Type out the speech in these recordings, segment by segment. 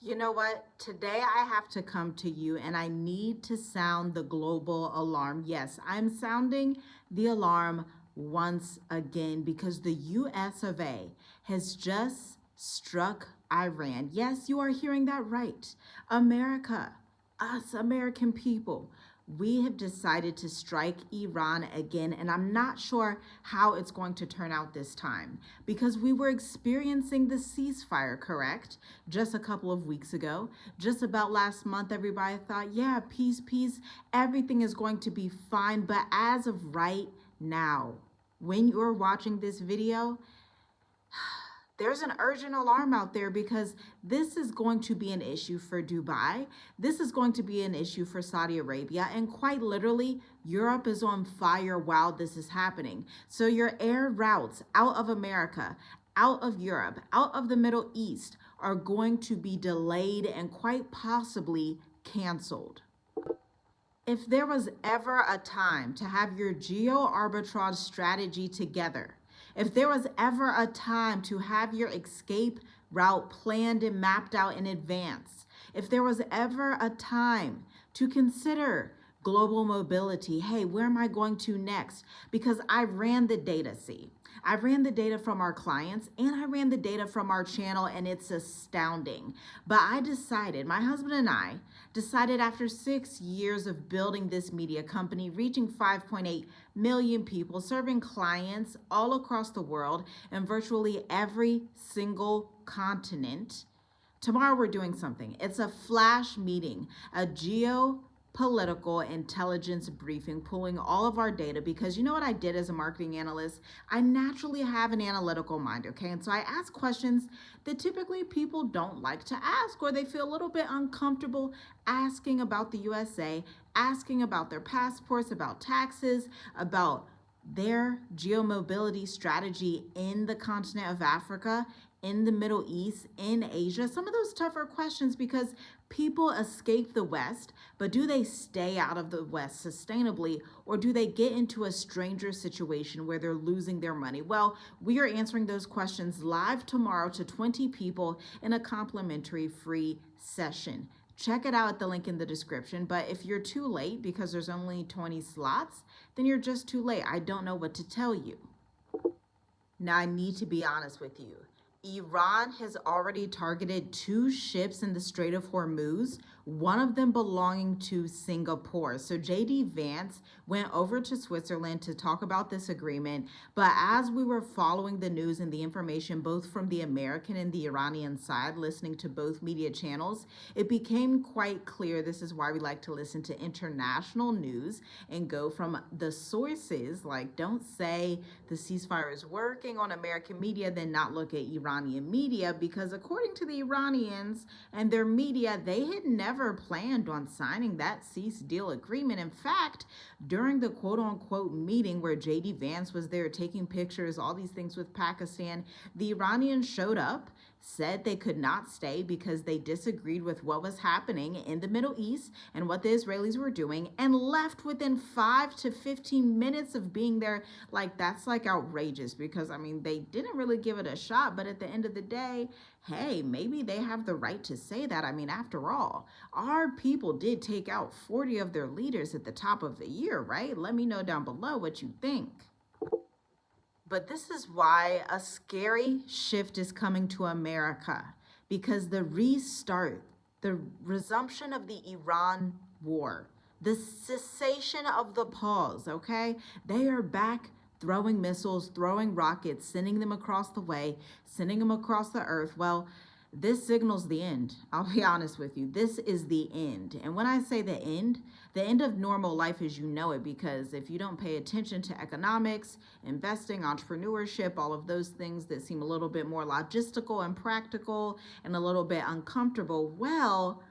You know what? Today I have to come to you and I need to sound the global alarm. Yes, I'm sounding the alarm once again because the US of A has just struck Iran. Yes, you are hearing that right. America, us American people, we have decided to strike Iran again, and I'm not sure how it's going to turn out this time because we were experiencing the ceasefire, correct? Just a couple of weeks ago, just about last month, everybody thought, yeah, peace, peace, everything is going to be fine. But as of right now, when you're watching this video, there's an urgent alarm out there because this is going to be an issue for Dubai. This is going to be an issue for Saudi Arabia. And quite literally, Europe is on fire while this is happening. So your air routes out of America, out of Europe, out of the Middle East are going to be delayed and quite possibly canceled. If there was ever a time to have your geo arbitrage strategy together, if there was ever a time to have your escape route planned and mapped out in advance, if there was ever a time to consider global mobility, hey, where am I going to next? Because I ran the data, see. I ran the data from our clients and I ran the data from our channel, and it's astounding. But I decided, my husband and I decided after 6 years of building this media company, reaching 5.8 million people, serving clients all across the world and virtually every single continent. Tomorrow we're doing something. It's a flash meeting, a geopolitical intelligence briefing, pulling all of our data because you know what I did as a marketing analyst? I naturally have an analytical mind, okay? And so I ask questions that typically people don't like to ask, or they feel a little bit uncomfortable asking about the USA, asking about their passports, about taxes, about their geomobility strategy in the continent of Africa, in the Middle East, in Asia. Some of those tougher questions because people escape the West, but do they stay out of the West sustainably, or do they get into a stranger situation where they're losing their money? Well, we are answering those questions live tomorrow to 20 people in a complimentary free session. Check it out at the link in the description. But if you're too late because there's only 20 slots, then you're just too late. I don't know what to tell you. Now, I need to be honest with you. Iran has already targeted 2 ships in the Strait of Hormuz, one of them belonging to Singapore. So JD Vance went over to Switzerland to talk about this agreement. But as we were following the news and the information, both from the American and the Iranian side, listening to both media channels, it became quite clear. This is why we like to listen to international news and go from the sources. Like, don't say the ceasefire is working on American media, then not look at Iranian media, because according to the Iranians and their media, they had never planned on signing that cease deal agreement. In fact, during the quote unquote meeting where JD Vance was there taking pictures, all these things with Pakistan, the Iranians showed up, said they could not stay because they disagreed with what was happening in the Middle East and what the Israelis were doing, and left within 5 to 15 minutes of being there. Like, that's like outrageous because, I mean, they didn't really give it a shot, but at the end of the day, hey, maybe they have the right to say that. I mean, after all, our people did take out 40 of their leaders at the top of the year, right? Let me know down below what you think. But this is why a scary shift is coming to America, because the restart, the resumption of the Iran war, the cessation of the pause, okay? They are back throwing missiles, throwing rockets, sending them across the way, sending them across the earth. Well, this signals the end. I'll be honest with you. This is the end. And when I say the end of normal life as you know it, because if you don't pay attention to economics, investing, entrepreneurship, all of those things that seem a little bit more logistical and practical and a little bit uncomfortable, well,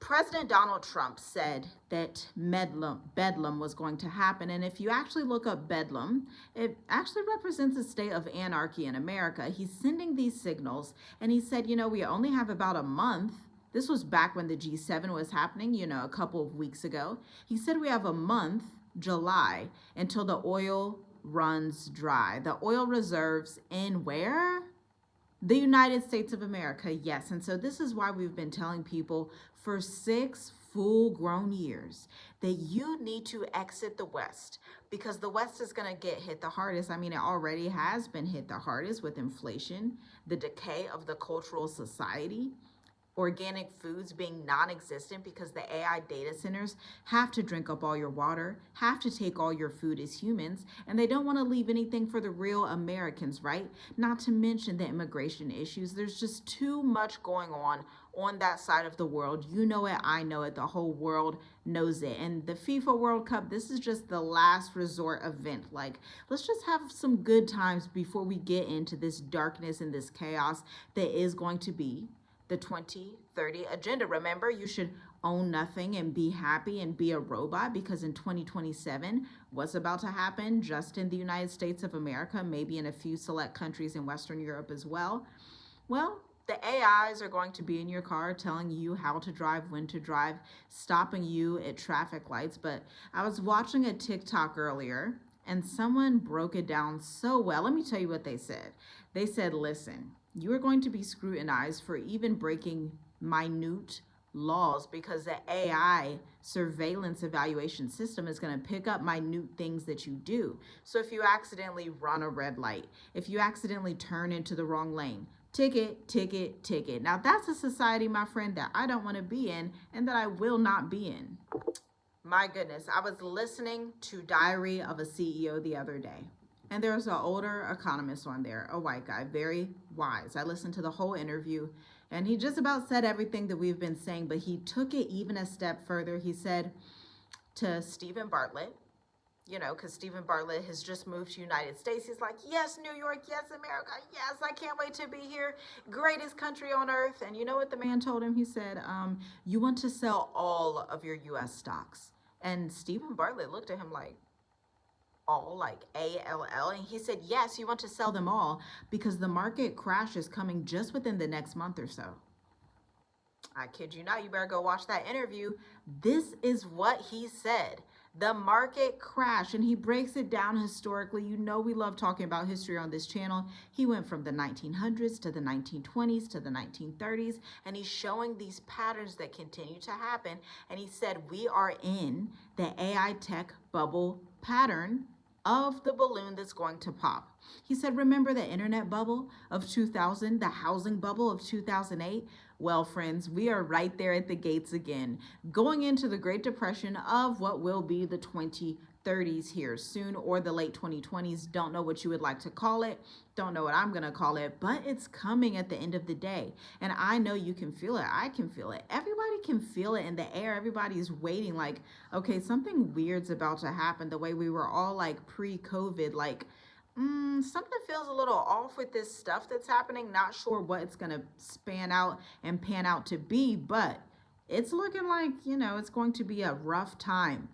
President Donald Trump said that Bedlam was going to happen. And if you actually look up Bedlam, it actually represents a state of anarchy in America. He's sending these signals, and he said, you know, we only have about a month. This was back when the G7 was happening, you know, a couple of weeks ago. He said we have a month, July, until the oil runs dry. The oil reserves in where? The United States of America, yes. And so this is why we've been telling people for 6 full-grown years that you need to exit the West because the West is going to get hit the hardest. I mean, it already has been hit the hardest with inflation, the decay of the cultural society, organic foods being non-existent because the AI data centers have to drink up all your water, have to take all your food as humans, and they don't want to leave anything for the real Americans, right? Not to mention the immigration issues. There's just too much going on that side of the world. You know it, I know it, the whole world knows it. And the FIFA World Cup, this is just the last resort event. Like, let's just have some good times before we get into this darkness and this chaos that is going to be the 2030 agenda. Remember, you should own nothing and be happy and be a robot because in 2027, what's about to happen just in the United States of America, maybe in a few select countries in Western Europe as well? Well, the AIs are going to be in your car telling you how to drive, when to drive, stopping you at traffic lights. But I was watching a TikTok earlier and someone broke it down so well. Let me tell you what they said. They said, listen, you are going to be scrutinized for even breaking minute laws because the AI surveillance evaluation system is going to pick up minute things that you do. So if you accidentally run a red light, if you accidentally turn into the wrong lane, ticket, ticket, ticket. Now that's a society, my friend, that I don't want to be in and that I will not be in. My goodness, I was listening to Diary of a CEO the other day. And there was an older economist on there, a white guy, very wise. I listened to the whole interview, and he just about said everything that we've been saying, but he took it even a step further. He said to Stephen Bartlett, you know, because Stephen Bartlett has just moved to United States. He's like, yes, New York, yes, America, yes, I can't wait to be here. Greatest country on earth. And you know what the man told him? He said, you want to sell all of your U.S. stocks. And Stephen Bartlett looked at him like, all, like ALL, and he said, yes, you want to sell them all because the market crash is coming just within the next month or so. I kid you not, you better go watch that interview. This is what he said. The market crash, and he breaks it down historically. You know we love talking about history on this channel. He went from the 1900s to the 1920s to the 1930s, and he's showing these patterns that continue to happen. And he said we are in the AI tech bubble pattern of the balloon that's going to pop. He said, remember the internet bubble of 2000, the housing bubble of 2008? Well, friends, we are right there at the gates again, going into the Great Depression of what will be the 2030s here soon, or the late 2020s. Don't know what you would like to call it. Don't know what I'm going to call it, but it's coming at the end of the day. And I know you can feel it. I can feel it. Everybody can feel it in the air. Everybody's waiting like, okay, something weird's about to happen. The way we were all like pre-COVID, like, something feels a little off with this stuff that's happening. Not sure what it's going to pan out to be, but it's looking like, you know, it's going to be a rough time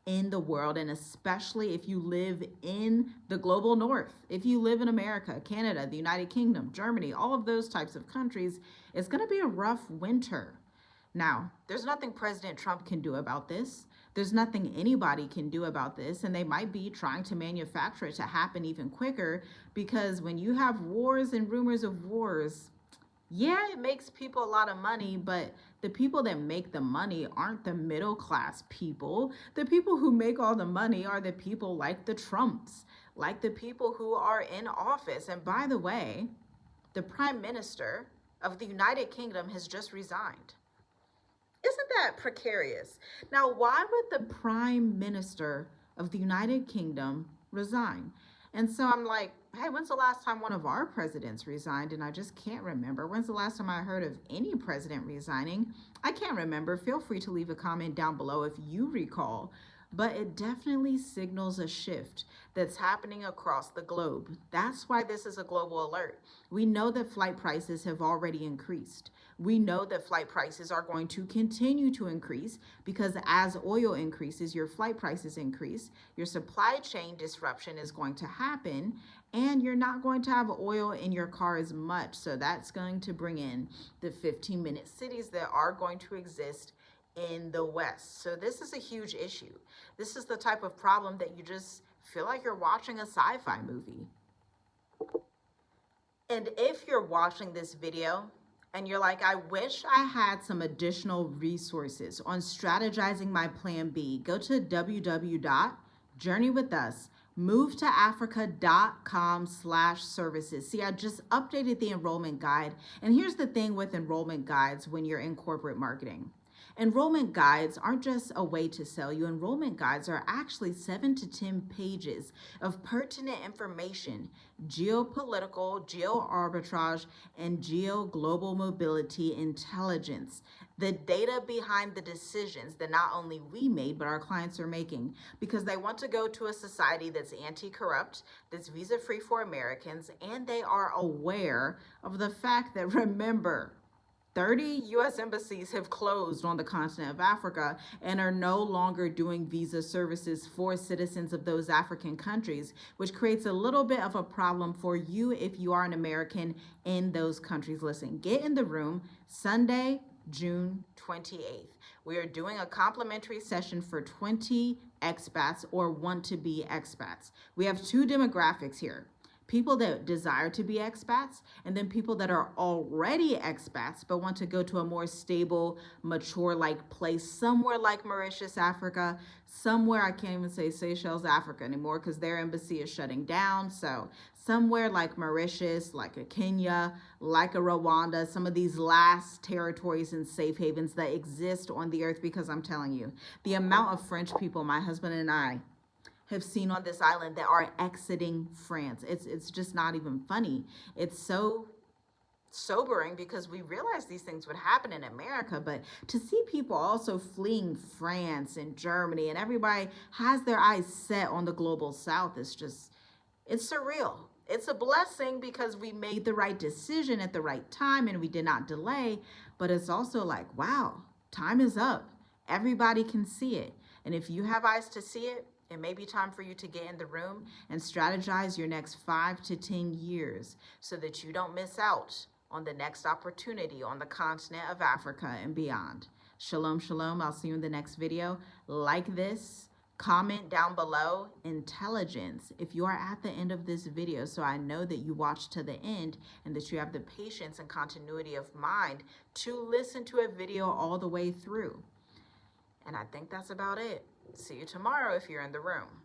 in the world, and especially if you live in the global north. If you live in America, Canada, the United Kingdom, Germany, all of those types of countries, it's going to be a rough winter. Now, there's nothing President Trump can do about this. There's nothing anybody can do about this, and they might be trying to manufacture it to happen even quicker, because when you have wars and rumors of wars, yeah, it makes people a lot of money, but the people that make the money aren't the middle class people. The people who make all the money are the people like the Trumps, like the people who are in office. And by the way, the Prime Minister of the United Kingdom has just resigned. Isn't that precarious? Now, why would the Prime Minister of the United Kingdom resign? And so I'm like, hey, when's the last time one of our presidents resigned? And I just can't remember. When's the last time I heard of any president resigning? I can't remember. Feel free to leave a comment down below if you recall. But it definitely signals a shift that's happening across the globe. That's why this is a global alert. We know that flight prices have already increased. We know that flight prices are going to continue to increase because as oil increases, your flight prices increase, your supply chain disruption is going to happen, and you're not going to have oil in your car as much. So that's going to bring in the 15-minute cities that are going to exist in the West. So this is a huge issue. This is the type of problem that you just feel like you're watching a sci-fi movie. And if you're watching this video and you're like, I wish I had some additional resources on strategizing my plan B, go to www.journeywithus.movetoafrica.com/services. See, I just updated the enrollment guide. And here's the thing with enrollment guides when you're in corporate marketing. Enrollment guides aren't just a way to sell you. Enrollment guides are actually 7 to 10 pages of pertinent information, geopolitical, geo arbitrage, and geo global mobility intelligence. The data behind the decisions that not only we made, but our clients are making, because they want to go to a society that's anti-corrupt, that's visa-free for Americans, and they are aware of the fact that, remember, 30 U.S. embassies have closed on the continent of Africa and are no longer doing visa services for citizens of those African countries, which creates a little bit of a problem for you if you are an American in those countries. Listen, get in the room Sunday, June 28th. We are doing a complimentary session for 20 expats or want to be expats. We have two demographics here: people that desire to be expats, and then people that are already expats but want to go to a more stable, mature like place, somewhere like Mauritius, Africa, somewhere, I can't even say Seychelles, Africa anymore because their embassy is shutting down. So somewhere like Mauritius, like a Kenya, like a Rwanda, some of these last territories and safe havens that exist on the earth, because I'm telling you, the amount of French people my husband and I have seen on this island that are exiting France. It's just not even funny. It's so sobering because we realized these things would happen in America, but to see people also fleeing France and Germany, and everybody has their eyes set on the global south, is just, it's surreal. It's a blessing because we made the right decision at the right time and we did not delay, but it's also like, wow, time is up. Everybody can see it. And if you have eyes to see it, it may be time for you to get in the room and strategize your next 5 to 10 years so that you don't miss out on the next opportunity on the continent of Africa and beyond. Shalom, shalom. I'll see you in the next video. Like this, comment down below intelligence if you are at the end of this video, so I know that you watched to the end and that you have the patience and continuity of mind to listen to a video all the way through. And I think that's about it. See you tomorrow if you're in the room.